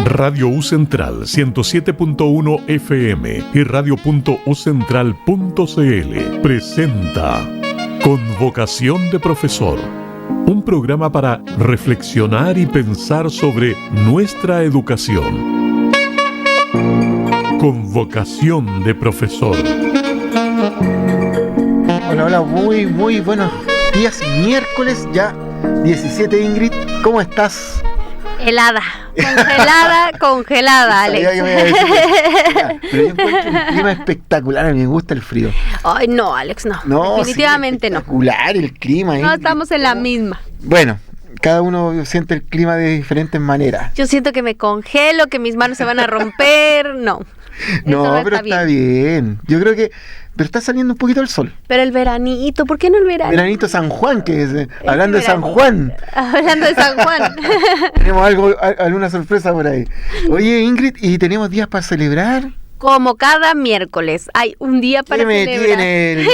Radio U Central 107.1 FM y radio.ucentral.cl presenta Con Vocación de Profesor, un programa para reflexionar y pensar sobre nuestra educación. Con Vocación de Profesor. Hola, muy buenos días. Miércoles ya 17, Ingrid. ¿Cómo estás? Helada, congelada, Alex. Pero yo encuentro un clima espectacular, a mí me gusta el frío. Ay, no, Alex, no. Definitivamente sí, espectacular el clima. No, Ingrid. estamos en la misma. Bueno, cada uno siente el clima de diferentes maneras. Yo siento que me congelo, que mis manos se van a romper, no. No, pero está bien. Yo creo que... Pero está saliendo un poquito el sol. Pero el veranito, ¿por qué no el veranito? Veranito San Juan, que es... Hablando de San Juan. Hablando de San Juan. Tenemos alguna sorpresa por ahí. Oye, Ingrid, ¿y tenemos días para celebrar? Como cada miércoles, hay un día para celebrar. ¿Qué me tiene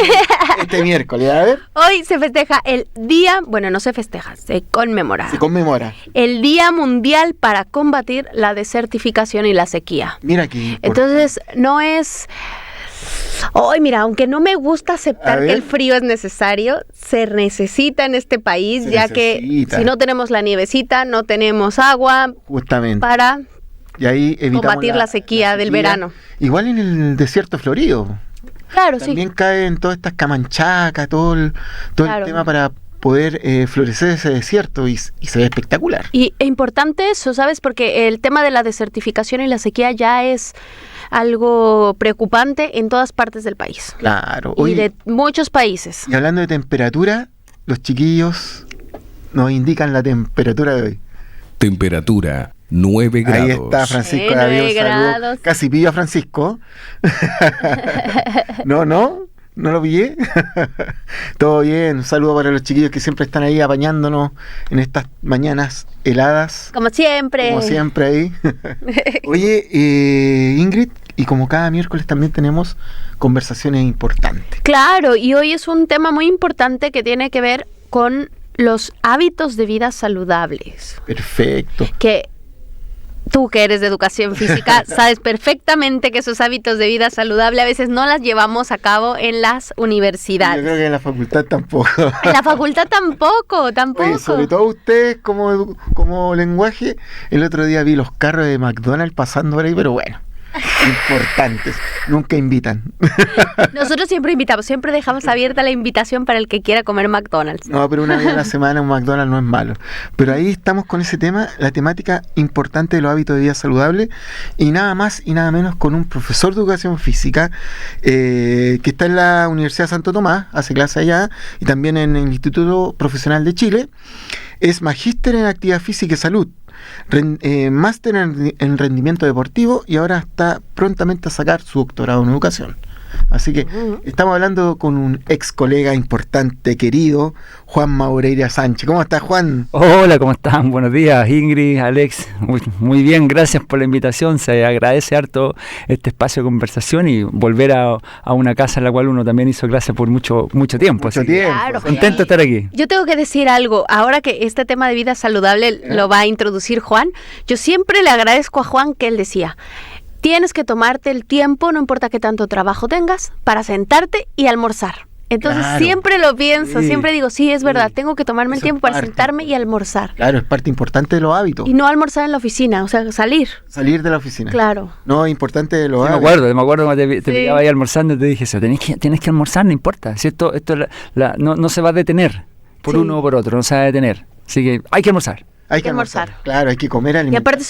este miércoles? A ver. Hoy se festeja el día, bueno, no se festeja, se conmemora. Se conmemora. El Día Mundial para combatir la desertificación y la sequía. Mira aquí. Entonces, no es... Hoy, mira, aunque no me gusta aceptar que el frío es necesario, se necesita en este país, que si no tenemos la nievecita, no tenemos agua. Justamente. Para y ahí combatir la sequía del verano. Igual en el desierto florido. Claro, también caen todas estas camanchacas, todo el tema para poder florecer ese desierto y se ve espectacular. Y es importante eso, ¿sabes? Porque el tema de la desertificación y la sequía ya es algo preocupante en todas partes del país. Claro. Y de muchos países. Y hablando de temperatura, los chiquillos nos indican la temperatura de hoy. Temperatura 9 grados. Ahí está Francisco David, 9 grados. Casi pillo a Francisco. No lo pillé. Todo bien, un saludo para los chiquillos que siempre están ahí apañándonos en estas mañanas heladas. Como siempre ahí. Oye, Ingrid, y como cada miércoles también tenemos conversaciones importantes. Claro, y hoy es un tema muy importante que tiene que ver con los hábitos de vida saludables. Perfecto. Que tú, que eres de educación física, sabes perfectamente que esos hábitos de vida saludable a veces no las llevamos a cabo en las universidades. Yo creo que en la facultad tampoco. En la facultad tampoco. Oye, sobre todo ustedes como lenguaje, el otro día vi los carros de McDonald's pasando por ahí, pero bueno. Importantes, nunca invitan. Nosotros siempre invitamos, siempre dejamos abierta la invitación para el que quiera comer McDonald's. No, pero una vez a la semana un McDonald's no es malo. Pero ahí estamos con ese tema, la temática importante de los hábitos de vida saludable, y nada más y nada menos con un profesor de educación física que está en la Universidad de Santo Tomás, hace clase allá, y también en el Instituto Profesional de Chile. Es magíster en actividad física y salud, máster en rendimiento deportivo, y ahora está prontamente a sacar su doctorado en educación. Así que estamos hablando con un ex colega importante, querido, Juan Maureira Sánchez. ¿Cómo estás, Juan? Hola, ¿cómo están? Buenos días, Ingrid, Alex. Muy bien, gracias por la invitación. Se agradece harto este espacio de conversación y volver a una casa en la cual uno también hizo clase por mucho tiempo. Claro. Contento de estar aquí. Yo tengo que decir algo. Ahora que este tema de vida saludable lo va a introducir Juan, yo siempre le agradezco a Juan que él decía: tienes que tomarte el tiempo, no importa qué tanto trabajo tengas, para sentarte y almorzar. Entonces siempre lo pienso, siempre digo, sí, es verdad, tengo que tomarme el tiempo para sentarme y almorzar. Claro, es parte importante de los hábitos. Y no almorzar en la oficina, o sea, salir. Salir de la oficina. Claro. No, es importante de los hábitos. Me acuerdo cuando te pillaba ahí almorzando y te dije eso, tienes que almorzar, no importa. Si esto no se va a detener por uno o por otro, no se va a detener. Así que hay que almorzar. Hay que almorzar. Claro, hay que comer alimentos. Y aparte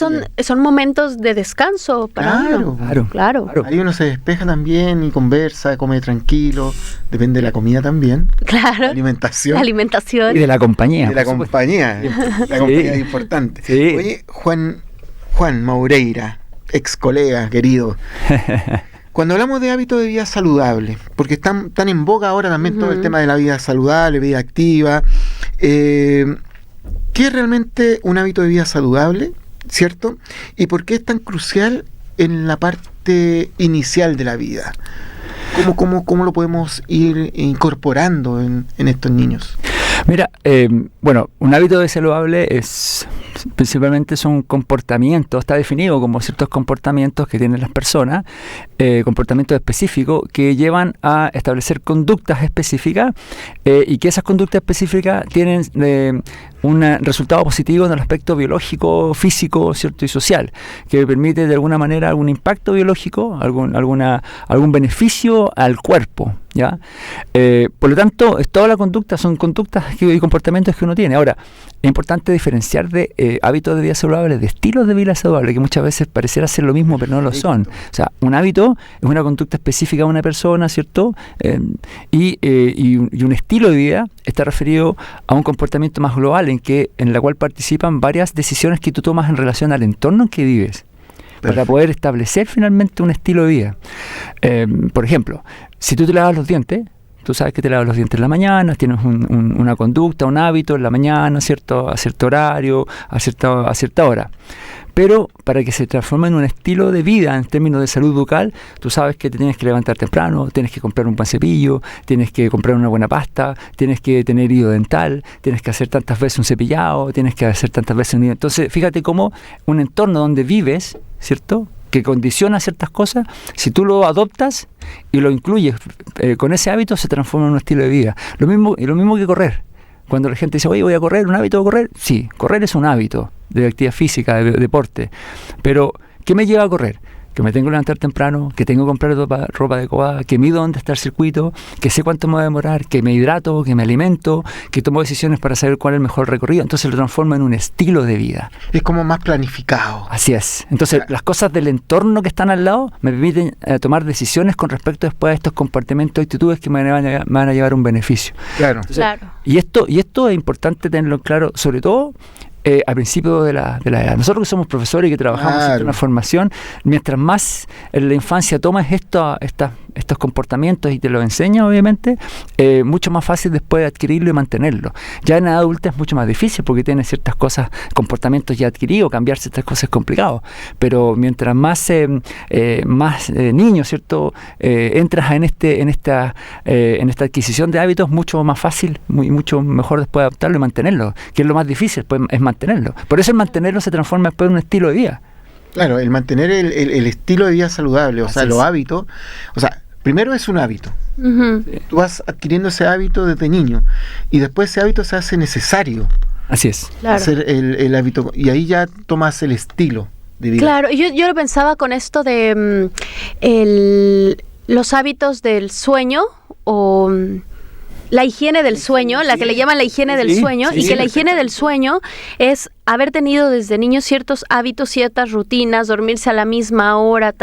son momentos de descanso para uno. Claro. Ahí uno se despeja también y conversa, come tranquilo. Depende de la comida también. Claro. La alimentación. Y de la compañía. La compañía es importante. Sí. Oye, Juan Maureira, ex colega, querido. Cuando hablamos de hábitos de vida saludable, porque están en boga ahora también todo el tema de la vida saludable, vida activa, ¿qué es realmente un hábito de vida saludable? ¿Cierto? ¿Y por qué es tan crucial en la parte inicial de la vida? ¿Cómo lo podemos ir incorporando en estos niños? Mira, bueno, un hábito de saludable es principalmente son comportamientos, está definido como ciertos comportamientos que tienen las personas, comportamientos específicos que llevan a establecer conductas específicas y que esas conductas específicas tienen un resultado positivo en el aspecto biológico, físico, cierto, y social, que permite de alguna manera algún impacto biológico, algún beneficio al cuerpo, ¿ya? Por lo tanto, toda la conducta son conductas y comportamientos que uno tiene. Ahora, es importante diferenciar de hábitos de vida saludable, de estilos de vida saludable, que muchas veces pareciera ser lo mismo, pero no lo son. O sea, un hábito es una conducta específica de una persona, ¿cierto? Y un estilo de vida está referido a un comportamiento más global en la cual participan varias decisiones que tú tomas en relación al entorno en que vives. Para poder establecer finalmente un estilo de vida. Por ejemplo, si tú te lavas los dientes, tú sabes que te lavas los dientes en la mañana, tienes una conducta, un hábito en la mañana, ¿cierto? A cierto horario, a cierta hora. Pero para que se transforme en un estilo de vida en términos de salud bucal, tú sabes que te tienes que levantar temprano, tienes que comprar un buen cepillo, tienes que comprar una buena pasta, tienes que tener hilo dental, tienes que hacer tantas veces un cepillado, tienes que hacer tantas veces un hilo. Entonces, fíjate cómo un entorno donde vives, ¿cierto?, que condiciona ciertas cosas, si tú lo adoptas y lo incluyes con ese hábito, se transforma en un estilo de vida. Lo mismo que correr. Cuando la gente dice, oye, voy a correr, ¿un hábito de correr? Sí, correr es un hábito de actividad física, de deporte. Pero, ¿qué me lleva a correr? Que me tengo que levantar temprano, que tengo que comprar ropa adecuada, que mido dónde está el circuito, que sé cuánto me va a demorar, que me hidrato, que me alimento, que tomo decisiones para saber cuál es el mejor recorrido. Entonces lo transforma en un estilo de vida. Es como más planificado. Así es. Entonces las cosas del entorno que están al lado me permiten tomar decisiones con respecto después a estos comportamientos y actitudes que me van a llevar un beneficio. Claro. Entonces, Claro. Y esto es importante tenerlo claro, sobre todo al principio de la edad. Nosotros que somos profesores y que trabajamos en una formación, mientras más en la infancia tomas estos comportamientos y te los enseñas, obviamente, mucho más fácil después adquirirlo y mantenerlo. Ya en edad adulta es mucho más difícil porque tienes ciertas cosas, comportamientos ya adquiridos, cambiar ciertas cosas es complicado. Pero mientras más niño, ¿cierto?, entras en esta adquisición de hábitos, mucho más fácil y mucho mejor después adaptarlo y mantenerlo, que es lo más difícil, pues, es mantenerlo. Por eso el mantenerlo se transforma después en un estilo de vida. Claro, el mantener el estilo de vida saludable, o Así sea, es. los hábitos, o sea, primero es un hábito. Ujú. Tú vas adquiriendo ese hábito desde niño y después ese hábito se hace necesario Así es. Claro. hacer el hábito y ahí ya tomas el estilo de vida. Claro, yo lo pensaba con esto de los hábitos del sueño o la higiene del sueño, la que le llaman la higiene del sueño, y que la higiene del sueño es haber tenido desde niño ciertos hábitos, ciertas rutinas, dormirse a la misma hora,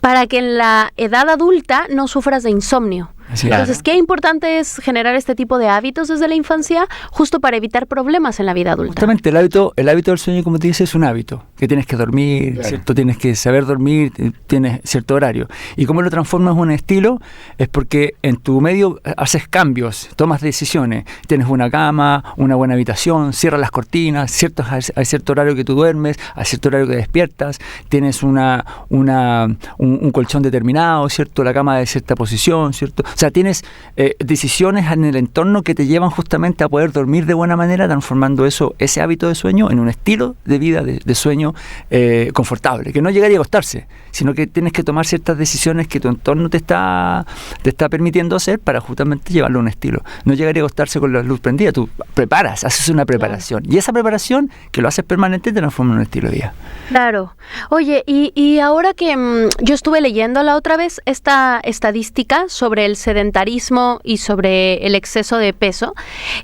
para que en la edad adulta no sufras de insomnio. Así es. Entonces, qué importante es generar este tipo de hábitos desde la infancia, justo para evitar problemas en la vida adulta. Justamente el hábito del sueño, como te dices, es un hábito, que tienes que dormir, Claro. ¿cierto? Tienes que saber dormir, tienes cierto horario. Y cómo lo transformas en un estilo es porque en tu medio haces cambios, tomas decisiones, tienes una cama, una buena habitación, cierras las cortinas, hay cierto horario que tú duermes, hay cierto horario que despiertas, tienes un colchón determinado, ¿cierto? La cama de cierta posición, ¿cierto? O sea, tienes decisiones en el entorno que te llevan justamente a poder dormir de buena manera, transformando ese hábito de sueño en un estilo de vida de sueño confortable, que no llegaría a acostarse, sino que tienes que tomar ciertas decisiones que tu entorno te está permitiendo hacer para justamente llevarlo a un estilo. No llegaría a acostarse con la luz prendida, tú haces una preparación, y esa preparación, que lo haces permanente, te transforma en un estilo de vida. Claro. Oye, y ahora que yo estuve leyendo la otra vez esta estadística sobre el sedentarismo y sobre el exceso de peso,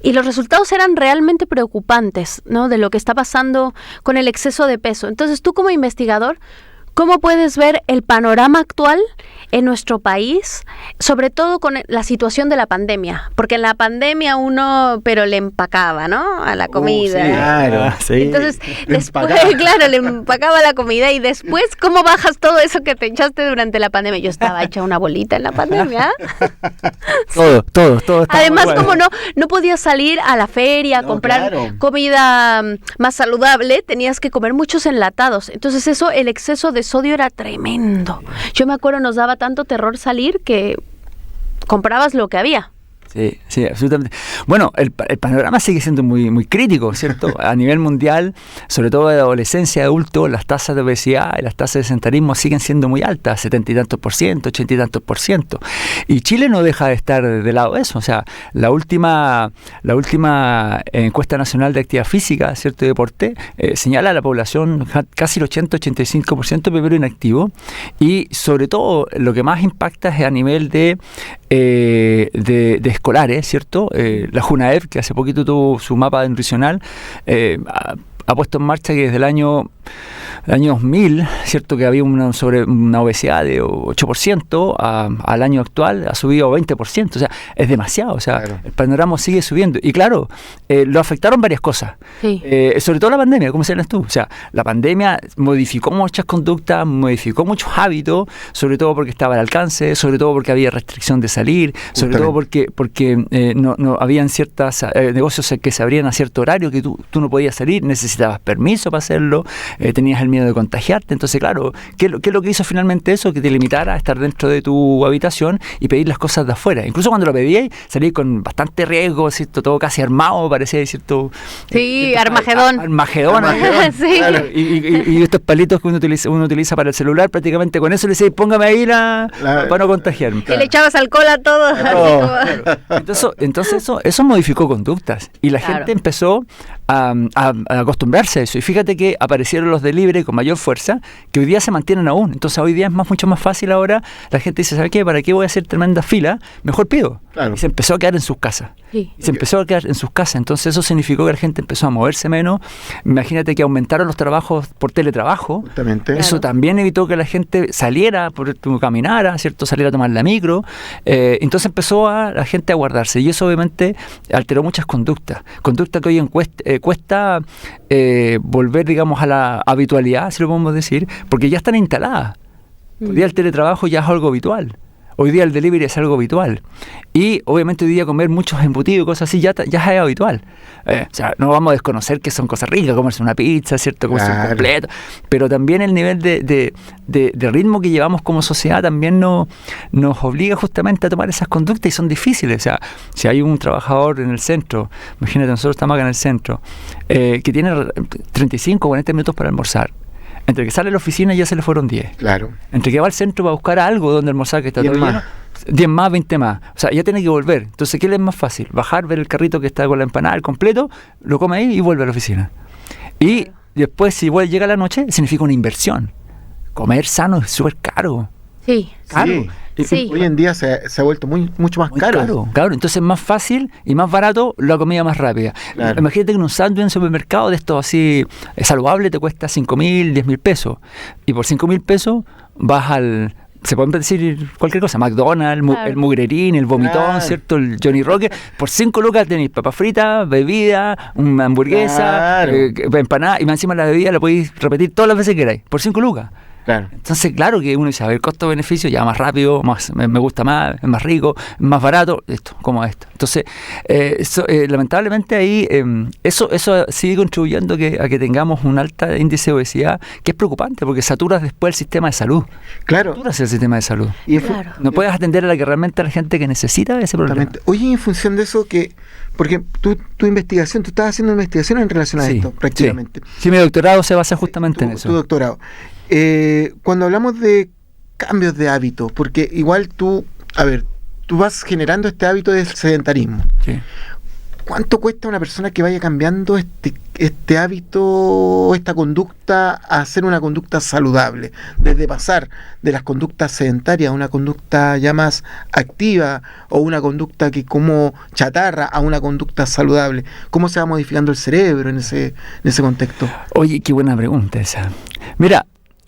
y los resultados eran realmente preocupantes, ¿no?, de lo que está pasando con el exceso de peso. Entonces, tú como investigador, ¿cómo puedes ver el panorama actual en nuestro país, sobre todo con la situación de la pandemia? Porque en la pandemia pero le empacaba, ¿no?, a la comida. sí, claro. Sí. Entonces, después, empacaba. claro, le empacaba la comida, y después, ¿cómo bajas todo eso que te echaste durante la pandemia? Yo estaba hecha una bolita en la pandemia. Todo estaba Además, igual. como no podías salir a la feria a No, comprar claro. comida más saludable, tenías que comer muchos enlatados. Entonces el exceso de sodio era tremendo. Yo me acuerdo, nos daba tanto terror salir que comprabas lo que había. Sí, absolutamente. Bueno, el panorama sigue siendo muy, muy crítico, ¿cierto? A nivel mundial, sobre todo de adolescencia, de adultos, las tasas de obesidad y las tasas de sedentarismo siguen siendo muy altas, 70 y tantos por ciento, 80 y tantos por ciento. Y Chile no deja de estar de lado de eso. O sea, la última encuesta nacional de actividad física, ¿cierto? Y deporte, señala a la población casi el 80-85% primero inactivo, y sobre todo lo que más impacta es a nivel de escolares, ¿cierto? La Junaev, que hace poquito tuvo su mapa nutricional, ha puesto en marcha que desde el año 2000, ¿cierto? Que había una obesidad de 8%, al año actual ha subido 20%, o sea, es demasiado, o sea, claro. El panorama sigue subiendo, y claro, lo afectaron varias cosas, sí. Sobre todo la pandemia, ¿cómo señalas tú? O sea, la pandemia modificó muchas conductas, modificó muchos hábitos, sobre todo porque estaba al alcance, sobre todo porque había restricción de salir, sobre todo porque no habían ciertos negocios que se abrían a cierto horario, que tú no podías salir, necesitabas permiso para hacerlo, tenías el miedo de contagiarte. Entonces, claro, ¿qué es lo que hizo finalmente eso? Que te limitara a estar dentro de tu habitación y pedir las cosas de afuera. Incluso cuando lo pedías, salí con bastante riesgo, ¿cierto? Todo casi armado, parecía, ¿cierto? Sí, Armagedón. Armagedón. Sí. Claro. Y estos palitos que uno utiliza para el celular, prácticamente con eso le decís, póngame ahí para no contagiarme. Y le echabas alcohol a todo. Claro. Entonces eso modificó conductas. Y la gente empezó a acostumbrarse a eso. Y fíjate que aparecieron los delivery con mayor fuerza, que hoy día se mantienen aún. Entonces hoy día es mucho más fácil ahora. La gente dice, ¿sabe qué? ¿Para qué voy a hacer tremenda fila? Mejor pido. Claro. Y se empezó a quedar en sus casas. Sí. Entonces eso significó que la gente empezó a moverse menos. Imagínate que aumentaron los trabajos por teletrabajo. Justamente. Eso también evitó que la gente saliera, caminara, ¿cierto? Saliera a tomar la micro. Entonces empezó la gente a guardarse. Y eso obviamente alteró muchas conductas. Conducta que hoy cuesta volver, digamos, a la habitualidad, si lo podemos decir, porque ya están instaladas. Hoy día el teletrabajo ya es algo habitual. Hoy día el delivery es algo habitual. Y obviamente hoy día comer muchos embutidos y cosas así ya es habitual. O sea, no vamos a desconocer que son cosas ricas, comerse una pizza, ¿cierto? Comerse un completo. Pero también el nivel de ritmo que llevamos como sociedad también nos obliga justamente a tomar esas conductas, y son difíciles. O sea, si hay un trabajador en el centro, imagínate, nosotros estamos acá en el centro, que tiene 35 o 40 minutos para almorzar. Entre que sale de la oficina ya se le fueron 10. Claro. Entre que va al centro para buscar algo donde almorzar, que está todo lleno, 10 más, 20 más. O sea, ya tiene que volver. Entonces, ¿qué le es más fácil? Bajar, ver el carrito que está con la empanada, el completo, lo come ahí y vuelve a la oficina. Y después, si llega la noche, significa una inversión. Comer sano es súper caro. Sí. Caro. Sí. Hoy en día se ha vuelto mucho más caro. Claro, entonces es más fácil y más barato la comida más rápida. Claro. Imagínate que un sándwich en un supermercado de esto así saludable te cuesta 5.000, 10.000 pesos. Y por 5.000 pesos vas se pueden decir cualquier cosa, McDonald's, claro, el mugrerín, el vomitón, claro, ¿cierto? El Johnny Rocket. Por 5 lucas tenéis papas fritas, bebida, una hamburguesa, claro, empanada, y más encima la bebida la podéis repetir todas las veces que queráis, por 5 lucas. Claro. Entonces, claro que uno dice, a ver, costo-beneficio, ya más rápido, me gusta más, es más rico, es más barato, como esto. Entonces, lamentablemente ahí, eso sigue contribuyendo a que tengamos un alto índice de obesidad, que es preocupante, porque saturas después el sistema de salud. Claro. Saturas el sistema de salud. Y claro, no puedes atender a la la gente que necesita ese problema. Oye, en función de eso, porque tu investigación, tú estás haciendo investigación en relación a esto, prácticamente. Sí, mi doctorado se basa justamente en eso. Tu doctorado. Cuando hablamos de cambios de hábitos, porque igual tú vas generando este hábito del sedentarismo. Sí. ¿Cuánto cuesta a una persona que vaya cambiando este hábito, esta conducta, a hacer una conducta saludable? Desde pasar de las conductas sedentarias a una conducta ya más activa, o una conducta que como chatarra, a una conducta saludable. ¿Cómo se va modificando el cerebro en ese contexto? Oye, qué buena pregunta esa. Mira,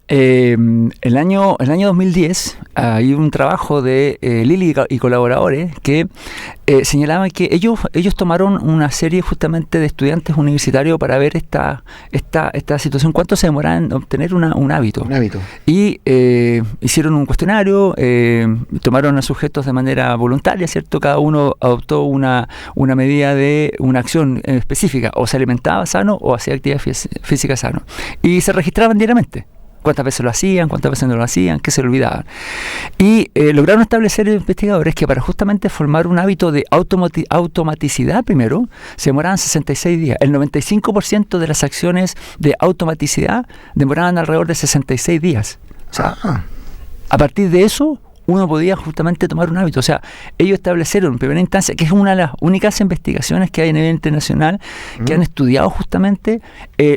el año 2010 hay un trabajo de Lili y colaboradores que señalaban que ellos tomaron una serie justamente de estudiantes universitarios para ver esta situación, cuánto se demoraba en obtener un hábito. Un hábito. Y hicieron un cuestionario, tomaron a sujetos de manera voluntaria, ¿cierto? Cada uno adoptó una medida de una acción específica, o se alimentaba sano o hacía actividad física sano. Y se registraban diariamente cuántas veces lo hacían, cuántas veces no lo hacían, qué se le olvidaban. Y lograron establecer los investigadores que para justamente formar un hábito de automaticidad primero, se demoraban 66 días. El 95% de las acciones de automaticidad demoraban alrededor de 66 días. O sea, a partir de eso, uno podía justamente tomar un hábito. O sea, ellos establecieron en primera instancia, que es una de las únicas investigaciones que hay a nivel internacional, que han estudiado justamente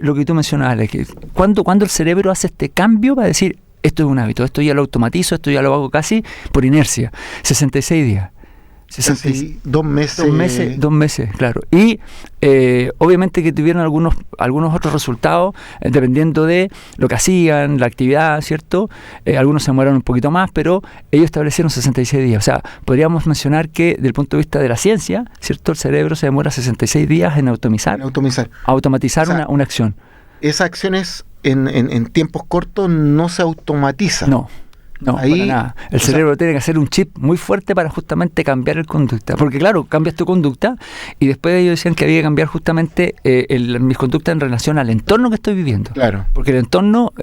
lo que tú mencionabas, que cuando el cerebro hace este cambio para decir, esto es un hábito, esto ya lo automatizo, esto ya lo hago casi por inercia. 66 días. Casi 2 meses. 2 meses, claro. Y obviamente que tuvieron algunos otros resultados, dependiendo de lo que hacían, la actividad, ¿cierto? Algunos se demoraron un poquito más, pero ellos establecieron 66 días. O sea, podríamos mencionar que, desde el punto de vista de la ciencia, ¿cierto? El cerebro se demora 66 días en automatizar O sea, una acción. Esas acciones en tiempos cortos no se automatizan. No, para nada. El cerebro tiene que hacer un chip muy fuerte para justamente cambiar el conducta. Porque claro, cambias tu conducta y después ellos decían que había que cambiar justamente mis conductas en relación al entorno que estoy viviendo. Claro. Porque el entorno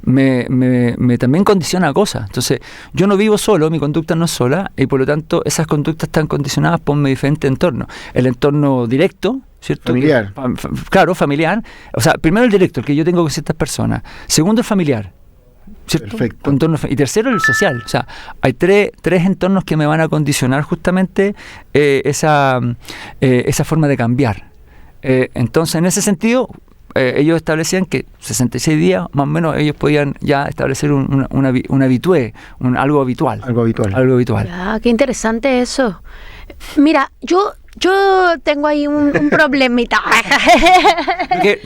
me también condiciona cosas. Entonces, yo no vivo solo, mi conducta no es sola y por lo tanto esas conductas están condicionadas por mi diferente entorno. El entorno directo, ¿cierto? Familiar. Claro, familiar. O sea, primero el directo, el que yo tengo con ciertas personas. Segundo, el familiar. ¿Cierto? Perfecto. Y tercero, el social. O sea, hay tres entornos que me van a condicionar justamente esa forma de cambiar. Entonces, en ese sentido, ellos establecían que 66 días, más o menos, ellos podían ya establecer un habitué, algo habitual. Algo habitual. Ah, qué interesante eso. Mira, yo tengo ahí un problemita.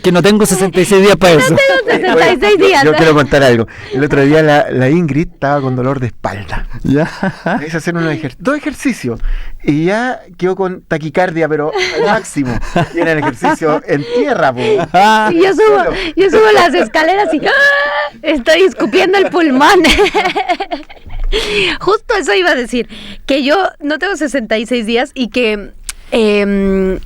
que no tengo 66 días para eso. No tengo 66 días. Yo quiero contar algo. El otro día la Ingrid estaba con dolor de espalda. Ya. Me hice hacer 2 ejercicios y ya quedó con taquicardia, pero al máximo. Y era el ejercicio en tierra, po. Y yo subo las escaleras y estoy escupiendo el pulmón. Justo eso iba a decir, que yo no tengo 66 días y que qué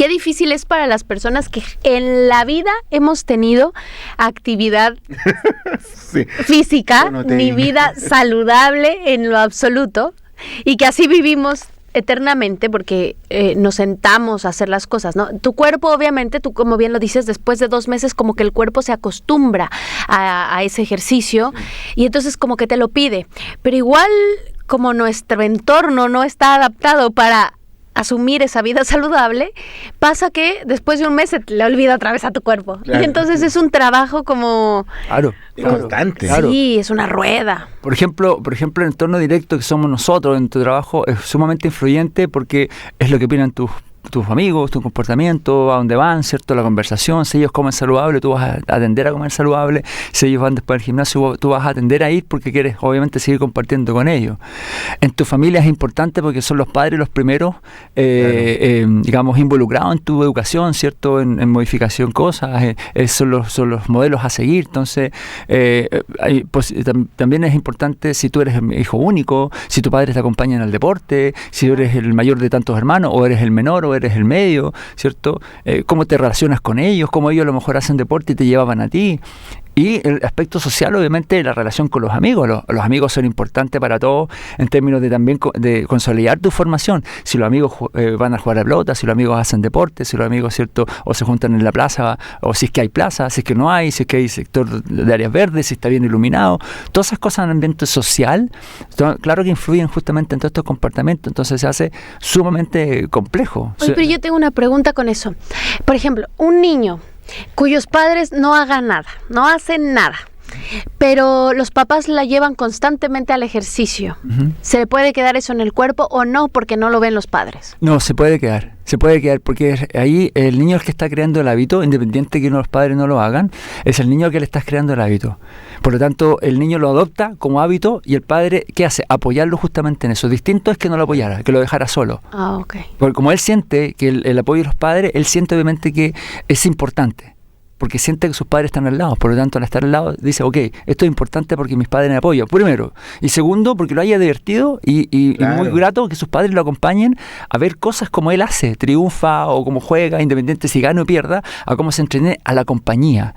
difícil es para las personas que en la vida hemos tenido actividad física, ni vida saludable en lo absoluto, y que así vivimos eternamente porque nos sentamos a hacer las cosas, ¿no? Tu cuerpo, obviamente, tú como bien lo dices, después de 2 meses como que el cuerpo se acostumbra a ese ejercicio y entonces como que te lo pide, pero igual como nuestro entorno no está adaptado para asumir esa vida saludable, pasa que después de 1 mes se te le olvida otra vez a tu cuerpo. Claro. Y entonces es un trabajo como... Claro. Constante. Claro. Sí, es una rueda. Por ejemplo, el entorno directo que somos nosotros en tu trabajo es sumamente influyente porque es lo que opinan tus amigos, tu comportamiento, a dónde van, ¿cierto? La conversación, si ellos comen saludable, tú vas a atender a comer saludable, si ellos van después al gimnasio, tú vas a atender a ir porque quieres obviamente seguir compartiendo con ellos. En tu familia es importante porque son los padres los primeros, digamos, involucrados en tu educación, ¿cierto? En modificación cosas, son los modelos a seguir. Entonces, también es importante si tú eres el hijo único, si tu padre te acompaña en el deporte, si eres el mayor de tantos hermanos, o eres el menor, o eres el medio, ¿cierto? Cómo te relacionas con ellos, cómo ellos a lo mejor hacen deporte y te llevaban a ti. Y el aspecto social, obviamente, la relación con los amigos. Los amigos son importantes para todos en términos de también de consolidar tu formación. Si los amigos van a jugar a pelota, si los amigos hacen deporte, si los amigos, ¿cierto? O se juntan en la plaza, o si es que hay plaza, si es que no hay, si es que hay sector de áreas verdes, si está bien iluminado. Todas esas cosas en el ambiente social, claro que influyen justamente en todos estos comportamientos. Entonces se hace sumamente complejo. Oye, pero yo tengo una pregunta con eso. Por ejemplo, un niño cuyos padres no hagan nada, no hacen nada, pero los papás la llevan constantemente al ejercicio. ¿Se le puede quedar eso en el cuerpo o no porque no lo ven los padres? No, se puede quedar porque ahí el niño es el que está creando el hábito, independiente de que los padres no lo hagan, es el niño el que le está creando el hábito. Por lo tanto, el niño lo adopta como hábito y el padre, ¿qué hace? Apoyarlo justamente en eso. Distinto es que no lo apoyara, que lo dejara solo. Ah, ok. Porque como él siente que el apoyo de los padres, él siente obviamente que es importante. Porque siente que sus padres están al lado. Por lo tanto, al estar al lado, dice, ok, esto es importante porque mis padres me apoyan. Primero. Y segundo, porque lo haya divertido y muy grato que sus padres lo acompañen a ver cosas como él hace. Triunfa o como juega, independiente si gana o pierda, a cómo se entrene a la compañía.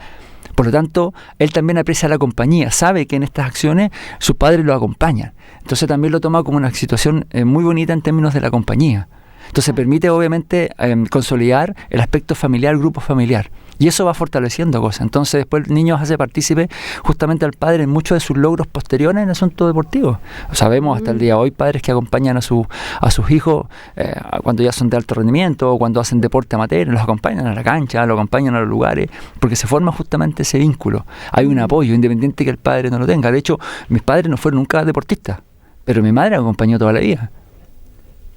Por lo tanto, él también aprecia la compañía, sabe que en estas acciones sus padres lo acompañan. Entonces también lo toma como una situación muy bonita en términos de la compañía. Entonces permite obviamente consolidar el aspecto familiar, grupo familiar. Y eso va fortaleciendo cosas. Entonces después el niño hace partícipe justamente al padre en muchos de sus logros posteriores en asuntos deportivos. Sabemos hasta el día de hoy padres que acompañan a sus hijos cuando ya son de alto rendimiento o cuando hacen deporte amateur, los acompañan a la cancha, los acompañan a los lugares, porque se forma justamente ese vínculo. Hay un apoyo, independiente que el padre no lo tenga. De hecho, mis padres no fueron nunca deportistas, pero mi madre me acompañó toda la vida.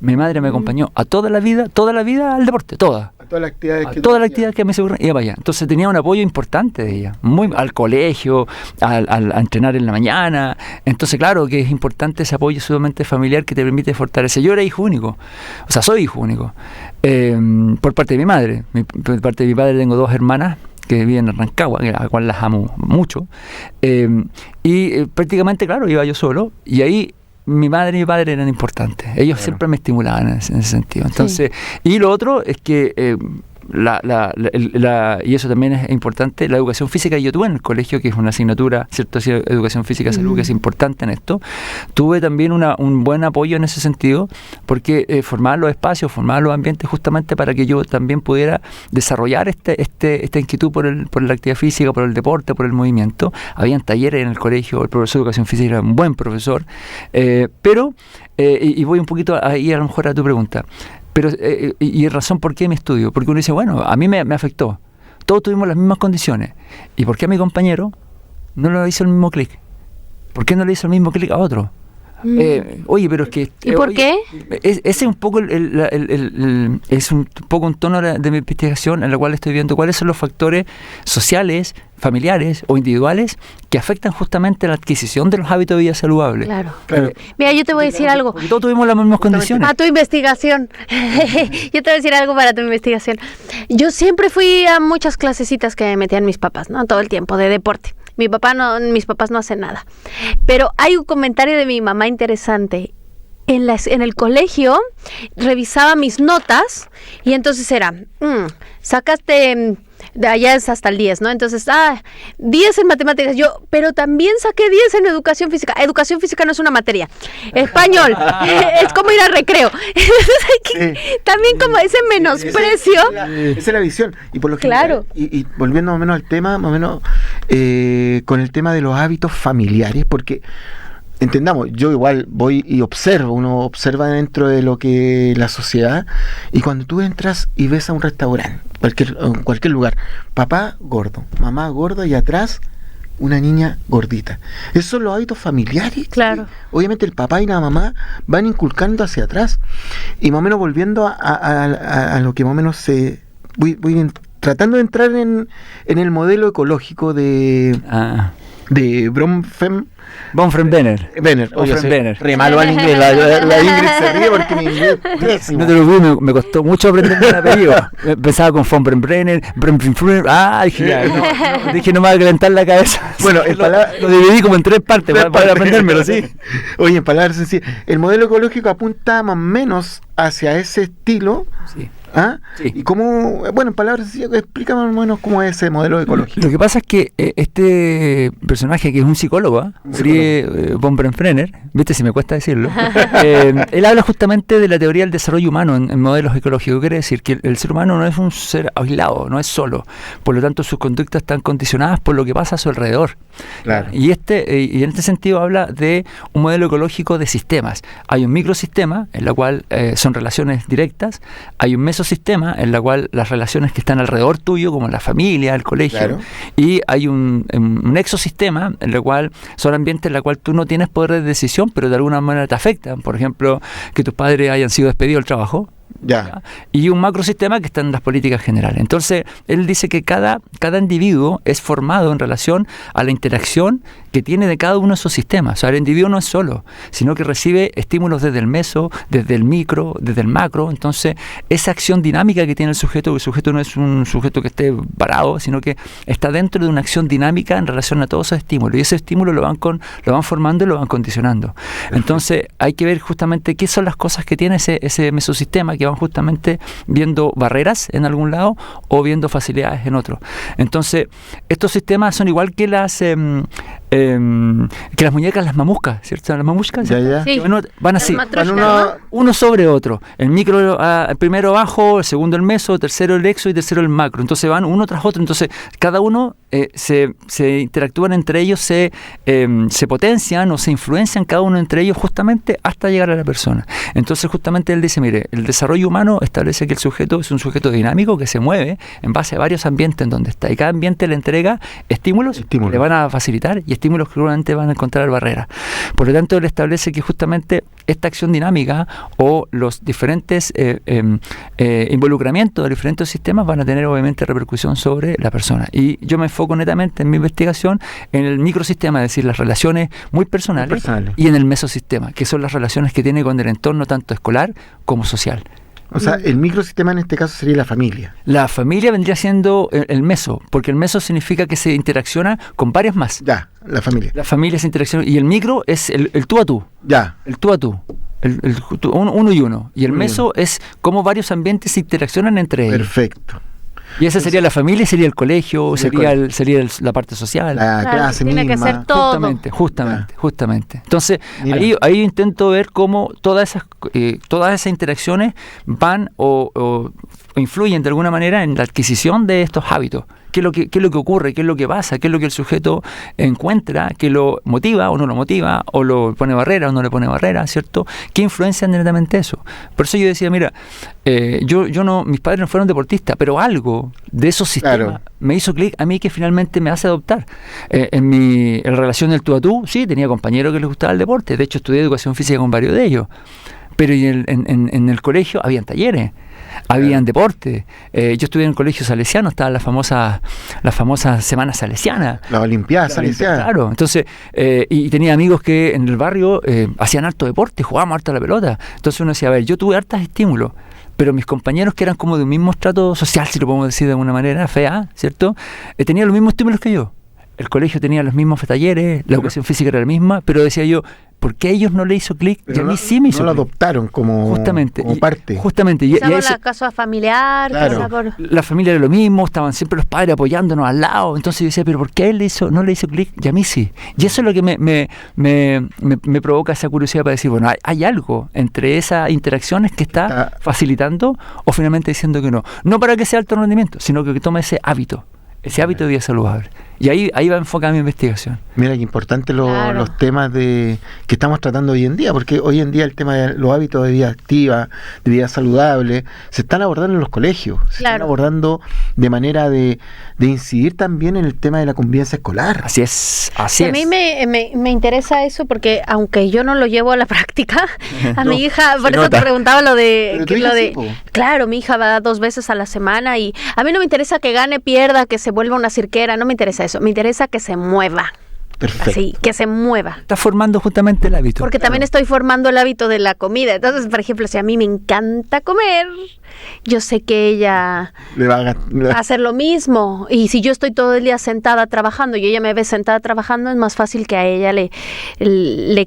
Mi madre me acompañó a toda la vida al deporte, toda. A todas las actividades toda la actividad que me iba para allá. Entonces tenía un apoyo importante de ella, al colegio, a entrenar en la mañana. Entonces claro que es importante ese apoyo sumamente familiar que te permite fortalecer. Yo era hijo único, o sea, soy hijo único, por parte de mi madre. Por parte de mi padre tengo 2 hermanas que viven en Rancagua, a las cuales las amo mucho. Y prácticamente, claro, iba yo solo, y ahí mi madre y mi padre eran importantes. Ellos siempre me estimulaban en ese sentido. Entonces, y lo otro es que y eso también es importante, la educación física que yo tuve en el colegio, que es una asignatura, ¿cierto? Educación física, salud, que es importante en esto. Tuve también un buen apoyo en ese sentido, porque formaba los espacios, formaba los ambientes justamente para que yo también pudiera desarrollar esta inquietud por la actividad física, por el deporte, por el movimiento. Habían talleres en el colegio, el profesor de educación física era un buen profesor, y voy un poquito ahí a lo mejor a tu pregunta. Pero, y razón por qué mi estudio, porque uno dice, bueno, a mí me afectó, todos tuvimos las mismas condiciones, ¿y por qué a mi compañero no le hizo el mismo clic? ¿Por qué no le hizo el mismo clic a otro? Oye, pero es que... ¿Y por qué? Ese es un poco es un poco un tono de mi investigación en la cual estoy viendo cuáles son los factores sociales, familiares o individuales que afectan justamente la adquisición de los hábitos de vida saludables. Claro. Mira, yo te voy a decir algo. Porque todos tuvimos las mismas condiciones. A tu investigación. Yo te voy a decir algo para tu investigación. Yo siempre fui a muchas clasecitas que me metían mis papás, ¿no? Todo el tiempo, de deporte. Mis papás no hacen nada. Pero hay un comentario de mi mamá interesante. En el colegio revisaba mis notas y entonces era, sacaste, de allá es hasta el 10, ¿no? Entonces, 10 en matemáticas, pero también saqué 10 en educación física. Educación física no es una materia. Español, es como ir al recreo. También como ese menosprecio. Esa es la visión. Y por lo claro. Y volviendo más o menos al tema, más o menos con el tema de los hábitos familiares, porque entendamos, yo igual voy y observo, uno observa dentro de lo que la sociedad, y cuando tú entras y ves a un restaurante, cualquier lugar, papá gordo, mamá gorda y atrás una niña gordita. Esos son los hábitos familiares. Claro. Obviamente el papá y la mamá van inculcando hacia atrás. Y más o menos volviendo a lo que más o menos voy tratando de entrar en el modelo ecológico de Bronfenbrenner. Re malo al inglés. La Ingrid se ríe porque mi inglés es pésimo. No te lo digo, me costó mucho aprender el apellido. Empezaba con Bronfenbrenner, dije no me va a calentar la cabeza. Bueno, lo dividí como en 3 partes para aprendérmelo, sí. Oye, en palabras sencillas, el modelo ecológico apunta más o menos hacia ese estilo. Sí. Sí. Y cómo, bueno, en palabras sencillas, explícame más o menos cómo es ese modelo ecológico. Lo que pasa es que este personaje, que es un psicólogo, von Brenfrenner, viste si me cuesta decirlo, él habla justamente de la teoría del desarrollo humano en modelos ecológicos. Quiere decir que el ser humano no es un ser aislado, no es solo, por lo tanto sus conductas están condicionadas por lo que pasa a su alrededor. Claro. Y en este sentido habla de un modelo ecológico de sistemas. Hay un microsistema en la cual son relaciones directas, hay un mesosistema en la cual las relaciones que están alrededor tuyo, como la familia, el colegio, claro, y hay un exosistema en el cual son ambientes en los cuales tú no tienes poder de decisión, pero de alguna manera te afectan. Por ejemplo, que tus padres hayan sido despedidos del trabajo. Ya. Y un macrosistema que está en las políticas generales. Entonces, él dice que cada individuo es formado en relación a la interacción que tiene de cada uno de esos sistemas. O sea, el individuo no es solo, sino que recibe estímulos desde el meso, desde el micro, desde el macro. Entonces, esa acción dinámica que tiene el sujeto, que el sujeto no es un sujeto que esté parado, sino que está dentro de una acción dinámica en relación a todos esos estímulos. Y ese estímulo lo van formando y lo van condicionando. Entonces, hay que ver justamente qué son las cosas que tiene ese mesosistema, que van justamente viendo barreras en algún lado o viendo facilidades en otro. Entonces, estos sistemas son igual que las muñecas, las mamuscas, ¿cierto? Las mamuscas, Ya. Sí. van así, Las matryoshkas, uno sobre otro. El micro, el primero abajo, el segundo el meso, el tercero el exo y el tercero el macro. Entonces van uno tras otro. Entonces cada uno se interactúan entre ellos, se potencian o se influencian cada uno entre ellos justamente hasta llegar a la persona. Entonces justamente él dice, mire, el desarrollo humano establece que el sujeto es un sujeto dinámico que se mueve en base a varios ambientes en donde está. Y cada ambiente le entrega estímulos que le van a facilitar y estímulos que seguramente van a encontrar barreras. Por lo tanto, él establece que justamente esta acción dinámica o los diferentes involucramientos de diferentes sistemas van a tener obviamente repercusión sobre la persona. Y yo me enfoco netamente en mi investigación en el microsistema, es decir, las relaciones muy personales. Y en el mesosistema, que son las relaciones que tiene con el entorno tanto escolar como social. O sea, el microsistema en este caso sería la familia. La familia vendría siendo el meso, porque el meso significa que se interacciona con varias más. Ya, la familia. La familia se interacciona, y el micro es el tú a tú. Ya. El tú a tú. Uno y uno. Y el meso es cómo varios ambientes se interaccionan entre ellos. Perfecto. Y esa sería la familia, sería el colegio, sería la parte social. La clase tiene misma. que ser todo. Justamente. Entonces, Mira. ahí intento ver cómo todas esas interacciones van o influyen de alguna manera en la adquisición de estos hábitos. ¿Qué es lo que ocurre? ¿Qué es lo que pasa? ¿Qué es lo que el sujeto encuentra? ¿Qué lo motiva o no lo motiva? ¿O lo pone barrera o no le pone barrera? ¿Cierto? ¿Qué influencia netamente eso? Por eso yo decía, mira, mis padres no fueron deportistas, pero algo de esos sistemas me hizo clic a mí que finalmente me hace adoptar. En relación del tú a tú, sí, tenía compañeros que les gustaba el deporte. De hecho, estudié educación física con varios de ellos. Pero en el colegio habían talleres. Habían deporte. Yo estuve en el colegio salesiano, estaba la famosa semana salesiana. La Olimpiada salesiana. Claro, entonces, y tenía amigos que en el barrio hacían harto deporte, jugábamos harto a la pelota. Entonces uno decía, a ver, yo tuve hartos estímulos, pero mis compañeros que eran como de un mismo estrato social, si lo podemos decir de alguna manera fea, ¿cierto? Tenían los mismos estímulos que yo. El colegio tenía los mismos talleres, la educación física era la misma, pero decía yo, ¿por qué a ellos no le hizo clic? Y a mí sí me hizo clic. No lo adoptaron como parte. Justamente. Y la casa familiar. Claro. La familia era lo mismo, estaban siempre los padres apoyándonos al lado. Entonces yo decía, ¿pero por qué a él no le hizo clic? Y a mí sí. Y eso es lo que me provoca esa curiosidad para decir, bueno, hay algo entre esas interacciones que está facilitando o finalmente diciendo que no. No para que sea alto rendimiento, sino que tome ese hábito de vida saludable. Y ahí va enfocada mi investigación. Mira qué importante los temas que estamos tratando hoy en día, porque hoy en día el tema de los hábitos de vida activa, de vida saludable, se están abordando en los colegios, se están abordando de manera de incidir también en el tema de la convivencia escolar. Así es. A mí me interesa eso porque aunque yo no lo llevo a la práctica, a mi hija, por eso te preguntaba lo de... Claro, mi hija va 2 veces a la semana y a mí no me interesa que gane, pierda, que se vuelva una cirquera, no me interesa eso, me interesa que se mueva. Perfecto. Así, que se mueva. Está formando justamente el hábito. Porque también estoy formando el hábito de la comida. Entonces, por ejemplo, si a mí me encanta comer, yo sé que ella va a hacer lo mismo. Y si yo estoy todo el día sentada trabajando y ella me ve sentada trabajando, es más fácil que a ella le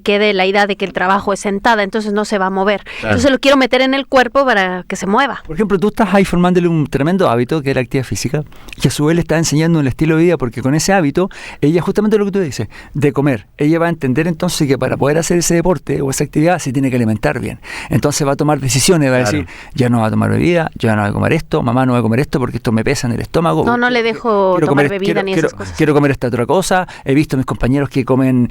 quede la idea de que el trabajo es sentada, entonces no se va a mover. Claro. Entonces lo quiero meter en el cuerpo para que se mueva. Por ejemplo, tú estás ahí formándole un tremendo hábito que es la actividad física y a su vez le estás enseñando un estilo de vida porque con ese hábito, ella justamente lo que tú dices, de comer. Ella va a entender entonces que para poder hacer ese deporte o esa actividad se tiene que alimentar bien. Entonces va a tomar decisiones, va a decir, ya no va a tomar bebida, ya no voy a comer esto, mamá no va a comer esto porque esto me pesa en el estómago. No le dejo tomar bebida ni esas cosas. Quiero comer esta otra cosa, he visto a mis compañeros que comen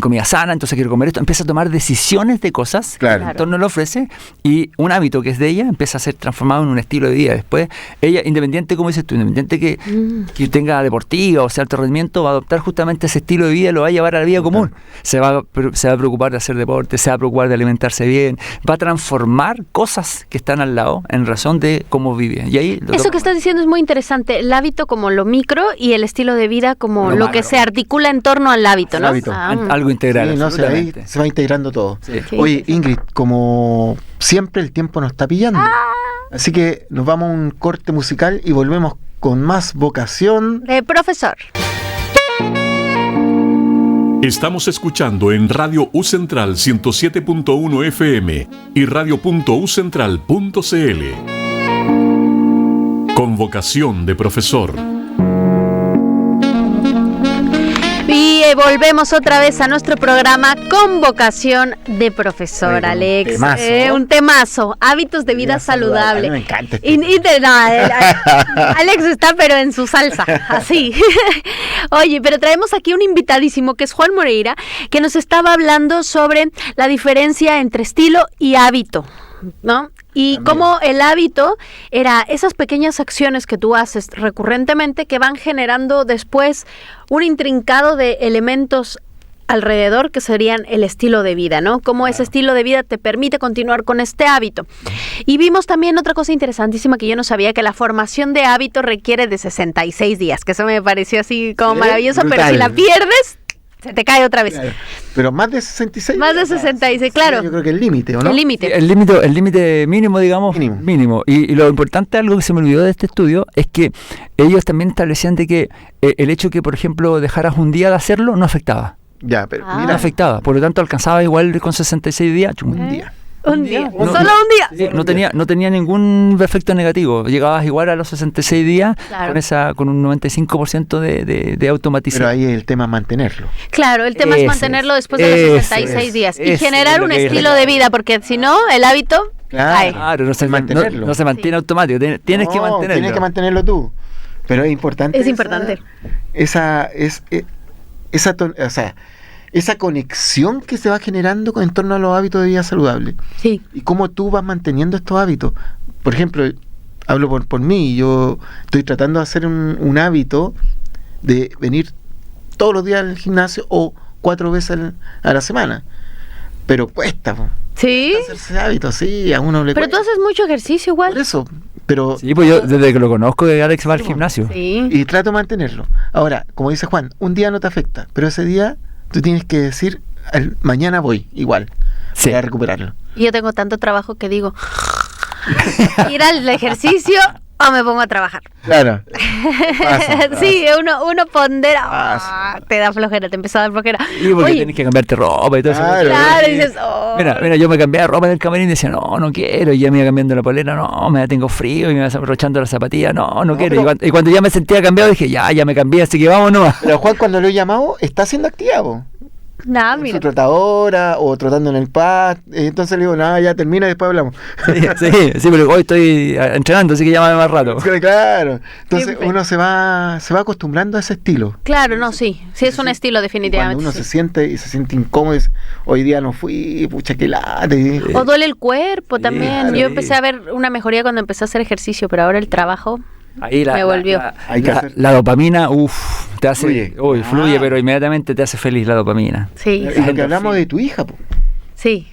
comida sana, entonces quiero comer esto. Empieza a tomar decisiones de cosas que el entorno le ofrece y un hábito que es de ella empieza a ser transformado en un estilo de vida. Después, ella, independiente, como dices tú, independiente que tenga deportiva o sea alto rendimiento, va a adoptar justamente ese estilo de vida y lo va a llevar a la vida común. Se va a preocupar de hacer deporte, se va a preocupar de alimentarse bien, va a transformar cosas que están al lado en razón de cómo vive. Y ahí Eso que estás diciendo es muy interesante. El hábito como lo micro y el estilo de vida como lo que se articula en torno al hábito, ¿no? Algo integral. Sí, no, ahí se va integrando todo. Sí. Oye, Ingrid, como siempre el tiempo nos está pillando. Así que nos vamos a un corte musical y volvemos con más vocación de profesor. Estamos escuchando en Radio U Central 107.1 FM y radio.ucentral.cl. Con vocación de profesor. Y volvemos otra vez a nuestro programa con vocación de profesor, Alex. Un temazo. Hábitos de vida saludable. A mí me encanta. Alex está pero en su salsa, así. Oye, pero traemos aquí un invitadísimo que es Juan Moreira, que nos estaba hablando sobre la diferencia entre estilo y hábito, ¿no? Y cómo el hábito era esas pequeñas acciones que tú haces recurrentemente que van generando después un intrincado de elementos alrededor que serían el estilo de vida, ¿no? Cómo ese estilo de vida te permite continuar con este hábito. Y vimos también otra cosa interesantísima que yo no sabía, que la formación de hábito requiere de 66 días, que eso me pareció así como maravilloso, brutal. Pero si la pierdes, se te cae otra vez. Claro. Pero más de 66. Más de 66, claro. Yo creo que el límite, ¿o no? El límite. El límite mínimo, digamos, mínimo. Y lo importante, algo que se me olvidó de este estudio, es que ellos también establecían de que el hecho que, por ejemplo, dejaras un día de hacerlo no afectaba. Ya, pero No afectaba. Por lo tanto, alcanzaba igual con 66 días. Un día. Un día. No, Solo un día. Sí, no tenía ningún efecto negativo. Llegabas igual a los 66 días con un 95% de automatización. Pero ahí el tema es mantenerlo. Claro, el tema es mantenerlo después de los 66 días y generar un estilo de vida, porque si no, el hábito cae. Claro, no se mantiene automático. Tienes que mantenerlo. Tienes que mantenerlo tú. Pero es importante. Es importante. Esa conexión que se va generando en torno a los hábitos de vida saludable. Sí. Y cómo tú vas manteniendo estos hábitos. Por ejemplo, hablo por mí, yo estoy tratando de hacer un hábito de venir todos los días al gimnasio o 4 veces a la semana. Pero cuesta. ¿Sí? Hacerse hábito, sí, a uno le Pero cuesta. tú haces mucho ejercicio igual. Por eso, pero... Sí, pues yo desde que lo conozco, Alex va al gimnasio. Sí. Y trato de mantenerlo. Ahora, como dice Juan, un día no te afecta, pero ese día tú tienes que decir, mañana voy, igual, sí, a recuperarlo. Y yo tengo tanto trabajo que digo, ir al ejercicio o me pongo a trabajar. Claro. Sí, uno pondera, te da flojera, te empieza a dar flojera. Y porque tienes que cambiarte ropa y todo eso. Claro, dices, Mira, yo me cambié de ropa en el camarín y decía, no quiero. Y ya me iba cambiando la polera, tengo frío. Y me iba abrochando las zapatillas, no quiero. Pero, y cuando ya me sentía cambiado, dije, ya me cambié, así que vámonos. Pero Juan, cuando lo he llamado, está siendo activo. Nada, mira. Su trotadora o trotando en el pad. Entonces le digo, ya termina y después hablamos. Sí, pero hoy estoy entrenando, así que llámame más rato. Claro. Entonces Siempre. uno se va acostumbrando a ese estilo. Claro, no, sí es un estilo definitivamente. Cuando uno se siente incómodo, dice, hoy día no fui, pucha, qué late. O duele el cuerpo también. Claro. Yo empecé a ver una mejoría cuando empecé a hacer ejercicio, pero ahora el trabajo Ahí me volvió. La dopamina, te hace, fluye, pero inmediatamente te hace feliz la dopamina. Sí. Y lo que hablamos de tu hija, po. Sí.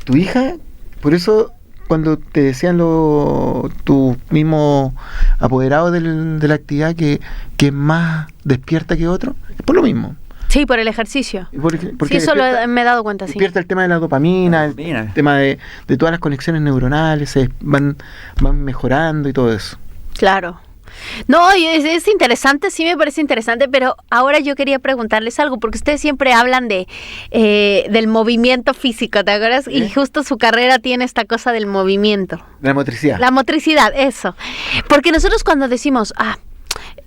Tu hija, por eso cuando te decían tu mismo apoderado de la actividad que es más despierta que otro, es por lo mismo. Sí, por el ejercicio. Porque eso me he dado cuenta, sí. Despierta el tema de la dopamina, el tema de todas las conexiones neuronales, van mejorando y todo eso. Claro. No, es interesante, sí me parece interesante, pero ahora yo quería preguntarles algo, porque ustedes siempre hablan del movimiento físico, ¿te acuerdas? Y justo su carrera tiene esta cosa del movimiento. La motricidad. La motricidad, eso. Porque nosotros cuando decimos,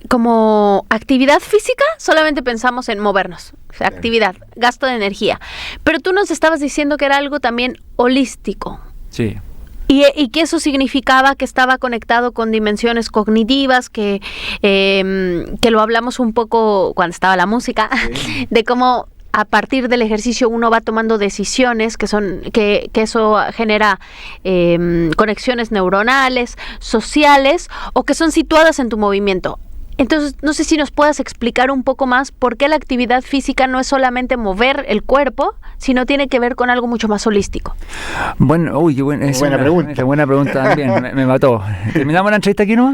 como actividad física, solamente pensamos en movernos. O sea, actividad, gasto de energía. Pero tú nos estabas diciendo que era algo también holístico. Sí. Y que eso significaba que estaba conectado con dimensiones cognitivas, que lo hablamos un poco cuando estaba la música, de cómo a partir del ejercicio uno va tomando decisiones que eso genera conexiones neuronales, sociales, o que son situadas en tu movimiento. Entonces, no sé si nos puedas explicar un poco más por qué la actividad física no es solamente mover el cuerpo, sino tiene que ver con algo mucho más holístico? Bueno, qué buena pregunta. Qué buena pregunta también, me mató. ¿Terminamos la entrevista aquí, no?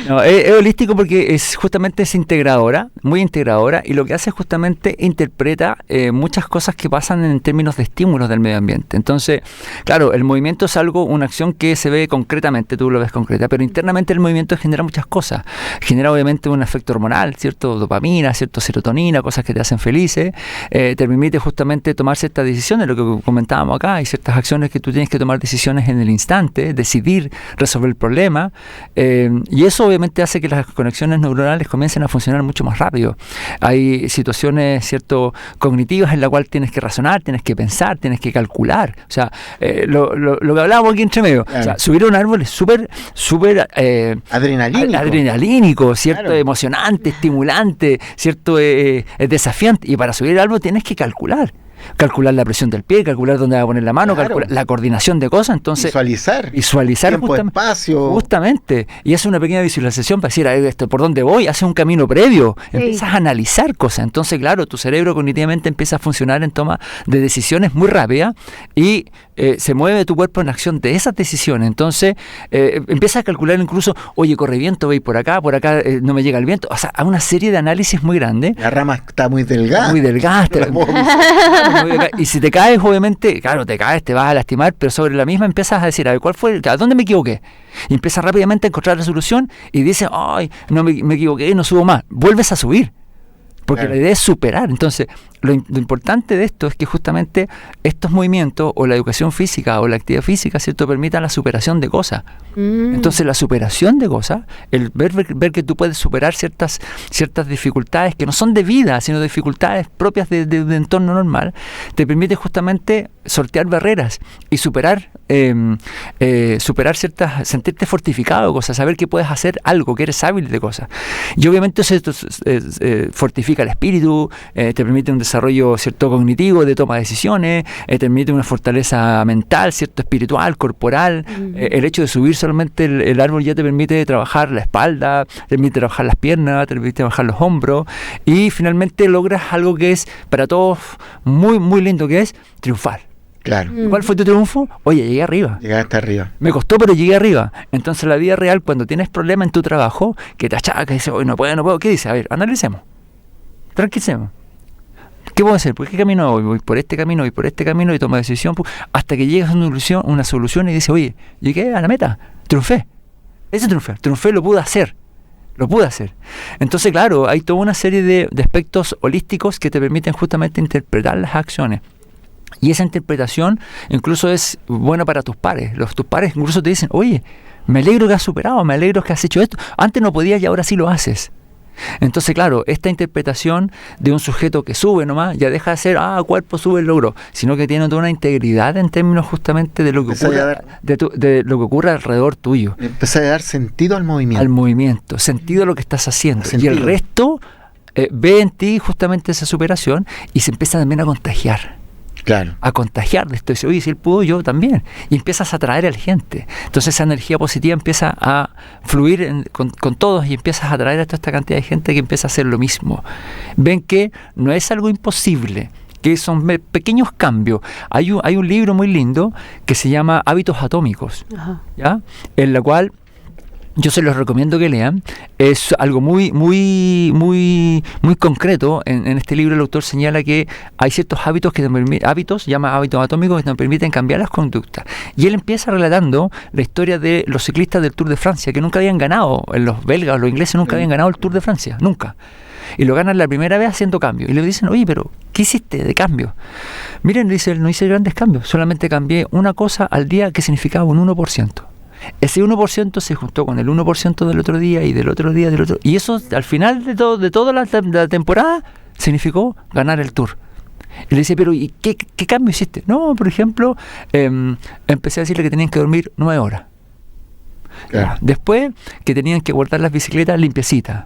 No, es holístico porque es integradora, muy integradora, y lo que hace es justamente interpreta muchas cosas que pasan en términos de estímulos del medio ambiente. Entonces, claro, el movimiento es una acción que se ve concretamente, tú lo ves concreta, pero internamente el movimiento genera muchas cosas. Genera obviamente un efecto hormonal, cierto dopamina, cierto serotonina, cosas que te hacen felices, te permite justamente tomar ciertas decisiones, lo que comentábamos acá, hay ciertas acciones que tú tienes que tomar decisiones en el instante, decidir, resolver el problema, y eso obviamente hace que las conexiones neuronales comiencen a funcionar mucho más rápido. Hay situaciones, cierto, cognitivas en las cuales tienes que razonar, tienes que pensar, tienes que calcular. O sea, lo que hablábamos aquí entre medio, claro. O sea, subir a un árbol es súper adrenalínico, cierto, claro. Emocionante, estimulante, cierto, desafiante. Y para subir el árbol tienes que calcular la presión del pie, calcular dónde va a poner la mano, claro. Calcular la coordinación de cosas, entonces visualizar tiempo, espacio, justamente, y hace una pequeña visualización para decir, por dónde voy, hace un camino previo, sí. Empiezas a analizar cosas, entonces claro, tu cerebro cognitivamente empieza a funcionar en toma de decisiones muy rápida y se mueve tu cuerpo en acción de esas decisiones, entonces empiezas a calcular incluso, oye, corre viento, voy por acá no me llega el viento, o sea, hay una serie de análisis muy grande. La rama está muy delgada. Y si te caes, obviamente, claro, te vas a lastimar, pero sobre la misma empiezas a decir, a ver, ¿a dónde me equivoqué? Y empiezas rápidamente a encontrar la solución y dices, ay, no me equivoqué, no subo más. Vuelves a subir, porque claro. La idea es superar. Entonces, lo importante de esto es que justamente estos movimientos o la educación física o la actividad física, ¿cierto?, permitan la superación de cosas. Entonces, la superación de cosas, el ver que tú puedes superar ciertas dificultades que no son de vida, sino dificultades propias de entorno normal, te permite justamente sortear barreras y superar sentirte fortificado de cosas, saber que puedes hacer algo, que eres hábil de cosas. Y obviamente eso fortifica el espíritu, te permite un desarrollo, cierto, cognitivo, de toma de decisiones, te permite una fortaleza mental, cierto, espiritual, corporal. El hecho de subir solamente el árbol ya te permite trabajar la espalda, te permite trabajar las piernas, te permite trabajar los hombros, y finalmente logras algo que es para todos muy, muy lindo, que es triunfar. Claro. ¿Cuál fue tu triunfo? Oye, llegué arriba. Llegaste arriba. Me costó, pero llegué arriba. Entonces, la vida real, cuando tienes problemas en tu trabajo, que te achacas y dices, hoy no puedo, ¿qué dice? A ver, analicemos. Tranquilicemos. ¿Qué puedo hacer? ¿Por qué camino voy? Voy por este camino, y tomo decisión, hasta que llegas a una solución y dices, oye, llegué a la meta, triunfé. Triunfé, lo pude hacer. Entonces, claro, hay toda una serie de aspectos holísticos que te permiten justamente interpretar las acciones. Y esa interpretación incluso es buena para tus pares. Tus pares incluso te dicen, oye, me alegro que has superado, me alegro que has hecho esto. Antes no podías y ahora sí lo haces. Entonces, claro, esta interpretación de un sujeto que sube nomás, ya deja de ser, cuerpo sube el logro, sino que tiene toda una integridad en términos justamente de lo que ocurre, de lo que ocurre alrededor tuyo. Empezar a dar sentido al movimiento. Sentido a lo que estás haciendo. Sentido. Y el resto ve en ti justamente esa superación y se empieza también a contagiar. Claro. A contagiar de esto. Dice, oye, si él pudo, yo también. Y empiezas a atraer a la gente. Entonces esa energía positiva empieza a fluir con todos y empiezas a atraer a toda esta cantidad de gente que empieza a hacer lo mismo. Ven que no es algo imposible, que son pequeños cambios. Hay un libro muy lindo que se llama Hábitos Atómicos, ¿ya? En la cual yo se los recomiendo que lean. Es algo muy concreto. En este libro el autor señala que hay ciertos hábitos llama hábitos atómicos, que nos permiten cambiar las conductas. Y él empieza relatando la historia de los ciclistas del Tour de Francia, que nunca habían ganado, los belgas o los ingleses nunca habían ganado el Tour de Francia, nunca. Y lo ganan la primera vez haciendo cambios. Y le dicen, oye, pero ¿qué hiciste de cambio? Miren, dice él, no hice grandes cambios, solamente cambié una cosa al día que significaba un 1%. Ese 1% se juntó con el 1% del otro día y del otro día, y eso al final de toda la temporada significó ganar el Tour. Y le dice, pero ¿y qué cambio hiciste? No, por ejemplo, empecé a decirle que tenían que dormir 9 horas. Claro. Después que tenían que guardar las bicicletas limpiecitas.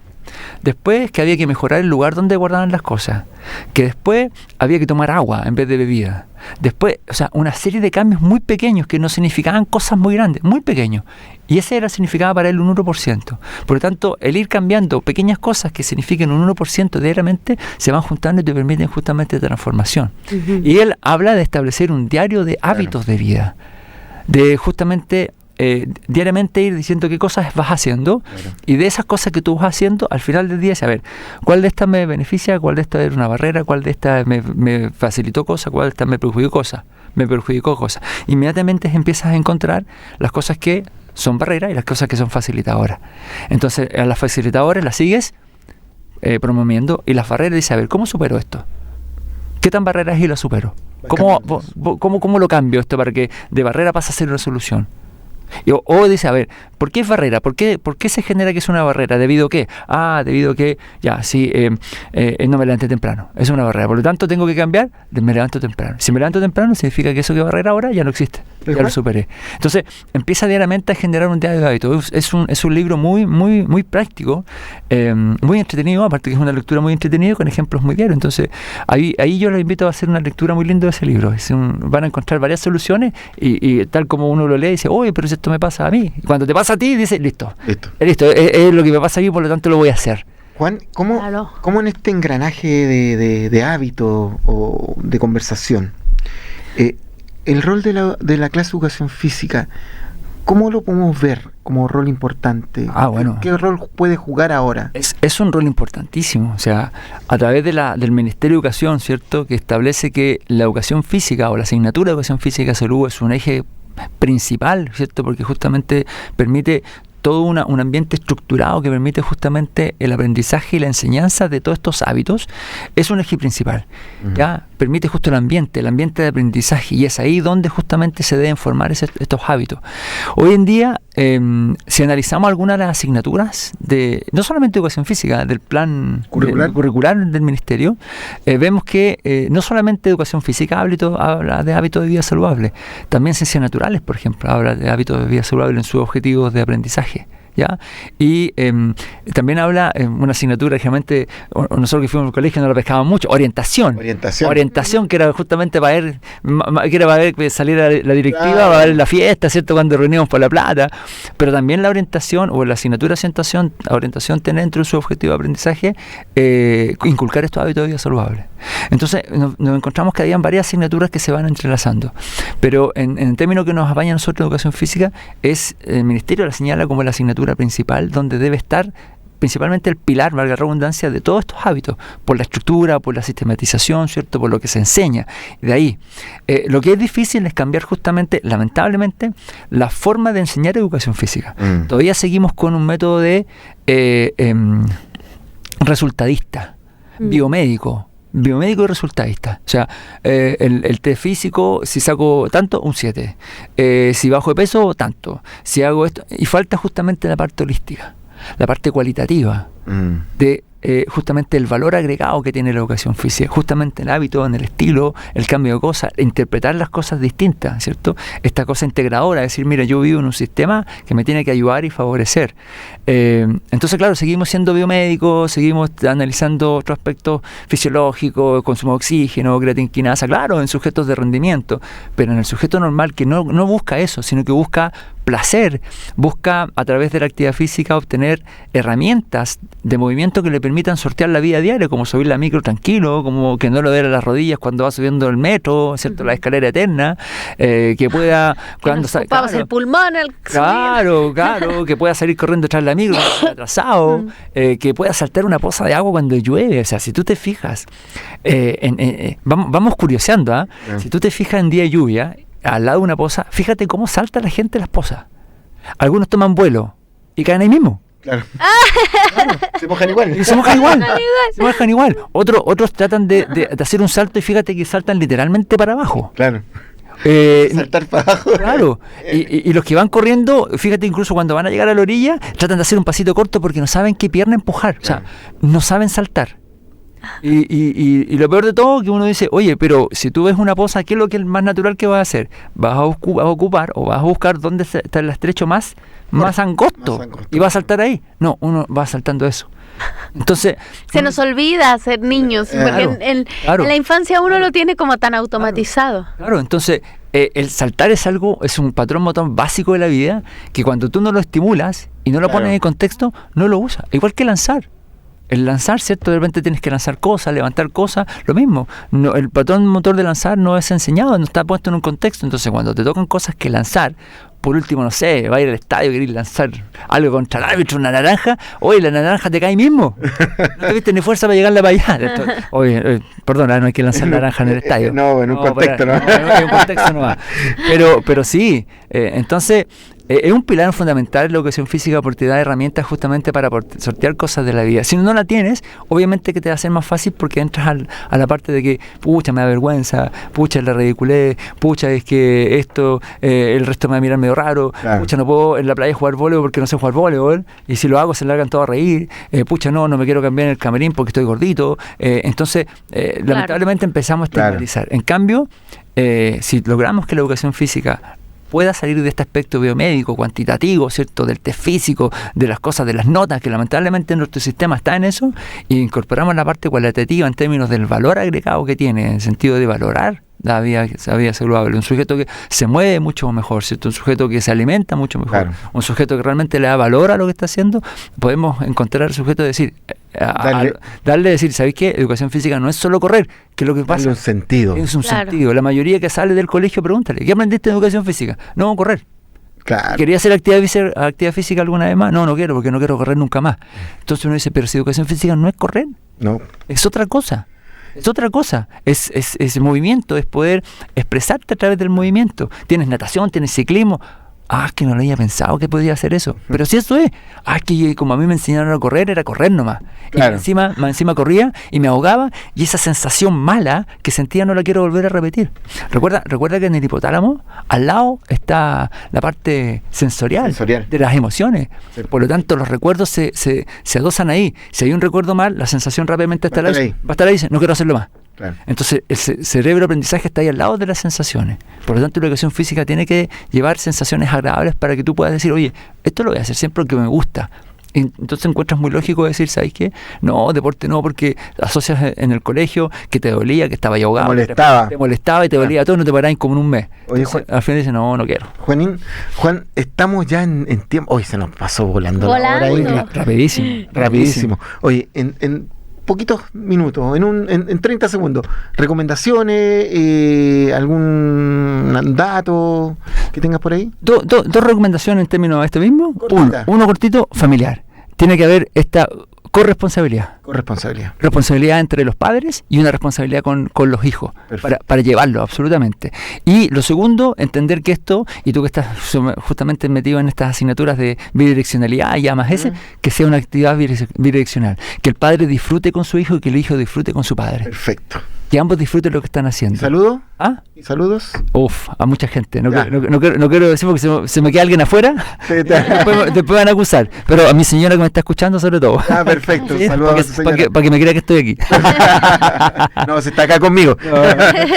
después que había que mejorar el lugar donde guardaban las cosas, que después había que tomar agua en vez de bebida. Después, o sea, una serie de cambios muy pequeños que no significaban cosas muy grandes, muy pequeños. Y ese era significaba para él un 1%. Por lo tanto, el ir cambiando pequeñas cosas que signifiquen un 1% diariamente, se van juntando y te permiten justamente transformación. Y él habla de establecer un diario de hábitos de vida, de justamente diariamente ir diciendo qué cosas vas haciendo, y de esas cosas que tú vas haciendo, al final del día, saber cuál de estas me beneficia, cuál de estas era una barrera, cuál de estas me facilitó cosas, cuál de estas me perjudicó cosas. Inmediatamente empiezas a encontrar las cosas que son barreras y las cosas que son facilitadoras. Entonces, a las facilitadoras las sigues promoviendo, y las barreras dices, a ver, ¿cómo supero esto? ¿Qué tan barrera es y la supero? ¿Cómo lo cambio esto para que de barrera pase a ser una solución? O dice, a ver, ¿por qué es barrera? ¿Por qué se genera que es una barrera? ¿Debido a qué? Debido a que, no me levanté temprano. Es una barrera. Por lo tanto, tengo que cambiar me levanto temprano. Si me levanto temprano, significa que eso que barrera ahora ya no existe. Ya lo superé. Entonces, empieza diariamente a generar un diario de hábitos. Es un libro muy, muy, muy práctico, muy entretenido, aparte que es una lectura muy entretenida con ejemplos muy diarios. Entonces, ahí yo les invito a hacer una lectura muy linda de ese libro. Van a encontrar varias soluciones y tal como uno lo lee, dice, oye, pero si esto me pasa a mí. Y cuando te pasa a ti, dices, listo. Es lo que me pasa a mí, por lo tanto lo voy a hacer. Juan, ¿cómo en este engranaje de hábito o de conversación, el rol de la clase de educación física, cómo lo podemos ver como rol importante? Bueno. ¿Qué rol puede jugar ahora? Es un rol importantísimo. O sea, a través del Ministerio de Educación, ¿cierto?, que establece que la educación física o la asignatura de educación física salud es un eje principal, ¿cierto?, porque justamente permite todo un ambiente estructurado que permite justamente el aprendizaje y la enseñanza de todos estos hábitos. Es un eje principal, ¿ya? Permite justo el ambiente de aprendizaje, y es ahí donde justamente se deben formar estos hábitos. Hoy en día, si analizamos algunas de las asignaturas no solamente educación física, del plan curricular del Ministerio, vemos que no solamente educación física habla de hábitos de vida saludable, también ciencias naturales, por ejemplo, habla de hábitos de vida saludable en sus objetivos de aprendizaje. ¿Ya? Y también habla una asignatura que realmente nosotros que fuimos al colegio no la pescábamos mucho, orientación, que era justamente para ver que saliera la directiva, para ver la fiesta, ¿cierto?, cuando reuníamos por la plata. Pero también la orientación, o la asignatura de orientación tiene dentro de su objetivo de aprendizaje inculcar estos hábitos de vida saludable. Entonces nos encontramos que habían varias asignaturas que se van entrelazando, pero en el término que nos apaña a nosotros educación física, es el Ministerio la señala como la asignatura principal, donde debe estar principalmente el pilar, valga la redundancia, de todos estos hábitos, por la estructura, por la sistematización, ¿cierto?, por lo que se enseña. De ahí, lo que es difícil es cambiar justamente, lamentablemente, la forma de enseñar educación física. Todavía seguimos con un método de resultadista, biomédico y resultadista. O sea, el test físico, si saco tanto, un 7. Si bajo de peso, tanto. Si hago esto, y falta justamente la parte holística, la parte cualitativa de justamente el valor agregado que tiene la educación física, justamente el hábito, en el estilo, el cambio de cosas, interpretar las cosas distintas, ¿cierto? Esta cosa integradora, decir, mira, yo vivo en un sistema que me tiene que ayudar y favorecer. Entonces, claro, seguimos siendo biomédicos, seguimos analizando otros aspectos fisiológicos, consumo de oxígeno, creatinquinasa, claro, en sujetos de rendimiento, pero en el sujeto normal que no busca eso, sino que busca placer, busca a través de la actividad física obtener herramientas de movimiento que le permitan sortear la vida diaria, como subir la micro tranquilo, como que no le duele las rodillas cuando va subiendo el metro, ¿cierto?, la escalera eterna, que pueda cuando vamos el pulmón claro, que pueda salir corriendo tras la micro atrasado, que pueda saltar una poza de agua cuando llueve. O sea, si tú te fijas, vamos curioseando, si tú te fijas en día de lluvia, al lado de una poza, fíjate cómo salta la gente las pozas. Algunos toman vuelo y caen ahí mismo. Claro. Se mojan igual. Otros tratan de hacer un salto y fíjate que saltan literalmente para abajo. Claro. Saltar para abajo. Claro. Y los que van corriendo, fíjate, incluso cuando van a llegar a la orilla, tratan de hacer un pasito corto porque no saben qué pierna empujar. O sea, no saben saltar. Y lo peor de todo, que uno dice, oye, pero si tú ves una poza, ¿qué es lo que es más natural que vas a hacer? Vas a ocupar o vas a buscar dónde está el estrecho más angosto y vas a saltar ahí. No, uno va saltando eso. Entonces... Se nos olvida ser niños, porque en la infancia uno lo tiene como tan automatizado. Claro, entonces el saltar es un patrón motor básico de la vida, que cuando tú no lo estimulas y no lo pones en contexto, no lo usas. Igual que lanzar. El lanzar, ¿cierto? De repente tienes que lanzar cosas, levantar cosas, lo mismo. No, el patrón motor de lanzar no es enseñado, no está puesto en un contexto. Entonces, cuando te tocan cosas que lanzar, por último, no sé, va a ir al estadio, querés lanzar algo contra el árbitro, una naranja, oye, la naranja te cae ahí mismo. No tuviste ni fuerza para llegarle para allá. Oye, perdona, no hay que lanzar naranja en el estadio. No, en un contexto no. En un contexto no va. Pero sí, entonces... es un pilar fundamental en la educación física porque te da herramientas justamente para sortear cosas de la vida. Si no la tienes, obviamente que te va a ser más fácil porque entras a la parte de que, pucha, me da vergüenza, pucha, la ridiculez, pucha, es que esto, el resto me va a mirar medio raro, pucha, no puedo en la playa jugar voleibol porque no sé jugar voleibol, y si lo hago se largan todos a reír, pucha, no me quiero cambiar en el camerín porque estoy gordito. Entonces, lamentablemente empezamos a estigmatizar. En cambio, si logramos que la educación física pueda salir de este aspecto biomédico, cuantitativo, ¿cierto? Del test físico, de las cosas, de las notas, que lamentablemente nuestro sistema está en eso, y incorporamos la parte cualitativa en términos del valor agregado que tiene, en el sentido de valorar la vida saludable. Un sujeto que se mueve mucho mejor, ¿cierto? Un sujeto que se alimenta mucho mejor, un sujeto que realmente le da valor a lo que está haciendo. Podemos encontrar al sujeto y decir, decir, ¿sabéis qué? Educación física no es solo correr, que es lo que pasa. Darle un sentido. Es un sentido. La mayoría que sale del colegio, pregúntale, ¿qué aprendiste en educación física? No, correr. Claro. ¿Quería hacer actividad física alguna vez más? No quiero, porque no quiero correr nunca más. Entonces uno dice, pero si educación física no es correr, es otra cosa. Es otra cosa, es movimiento, es poder expresarte a través del movimiento. Tienes natación, tienes ciclismo. Que no lo había pensado que podía hacer eso. Pero si eso es, que como a mí me enseñaron a correr, era correr nomás. Claro. Y encima corría y me ahogaba, y esa sensación mala que sentía no la quiero volver a repetir. Recuerda que en el hipotálamo, al lado está la parte sensorial. de las emociones. Sí. Por lo tanto, los recuerdos se adosan ahí. Si hay un recuerdo mal, la sensación rápidamente va a estar ahí y dice, no quiero hacerlo más. Claro. Entonces el cerebro aprendizaje está ahí al lado de las sensaciones. Por lo tanto, la educación física tiene que llevar sensaciones agradables para que tú puedas decir, oye, esto lo voy a hacer siempre porque me gusta. Y entonces encuentras muy lógico decir, ¿sabes qué? No, deporte no, porque asocias en el colegio que te dolía, que estaba ahogado, te molestaba y te dolía todo, no te parás como en un mes. Oye, entonces, al final dices, no quiero. Juan, estamos ya en tiempo. Hoy se nos pasó volando la hora ahí. Rapidísimo. Oye, en poquitos minutos, en 30 segundos, recomendaciones, algún dato que tengas por ahí. Dos recomendaciones en términos de esto mismo. Uno cortito, familiar. Tiene que haber esta corresponsabilidad. Responsabilidad entre los padres y una responsabilidad con los hijos para llevarlo, absolutamente. Y lo segundo, entender que esto, y tú que estás justamente metido en estas asignaturas de bidireccionalidad y más que sea una actividad bidireccional. Que el padre disfrute con su hijo y que el hijo disfrute con su padre. Puerto. Que ambos disfruten lo que están haciendo. ¿Saludos? ¿Y saludos? A mucha gente. No quiero decir porque se me queda alguien afuera. Después van a acusar. Pero a mi señora que me está escuchando sobre todo. Perfecto. ¿Sí? Saludos para que me crea que estoy aquí. No, se está acá conmigo.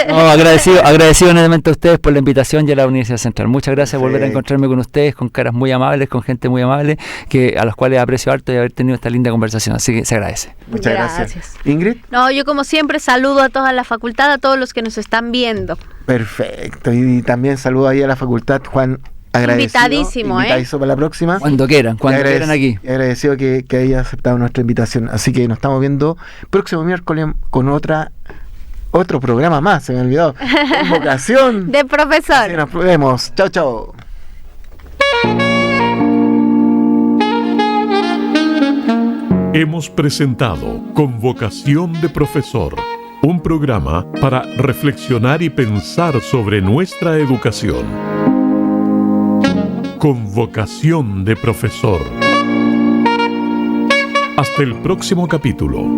Agradecido enormemente a ustedes por la invitación y a la Universidad Central. Muchas gracias por volver a encontrarme con ustedes, con caras muy amables, con gente muy amable, a los cuales aprecio harto y haber tenido esta linda conversación. Así que se agradece. Muchas gracias. ¿Ingrid? No, yo como siempre saludo a toda la facultad, a todos los que nos están viendo. Perfecto. Y también saludo ahí a la facultad, Juan. Invitadísimo para la próxima. Cuando quieran aquí. Agradecido que haya aceptado nuestra invitación. Así que nos estamos viendo próximo miércoles con otro programa más, se me olvidó. Convocación de profesor. Así nos vemos. Chao. Hemos presentado Convocación de Profesor, un programa para reflexionar y pensar sobre nuestra educación. Convocación de Profesor. Hasta el próximo capítulo.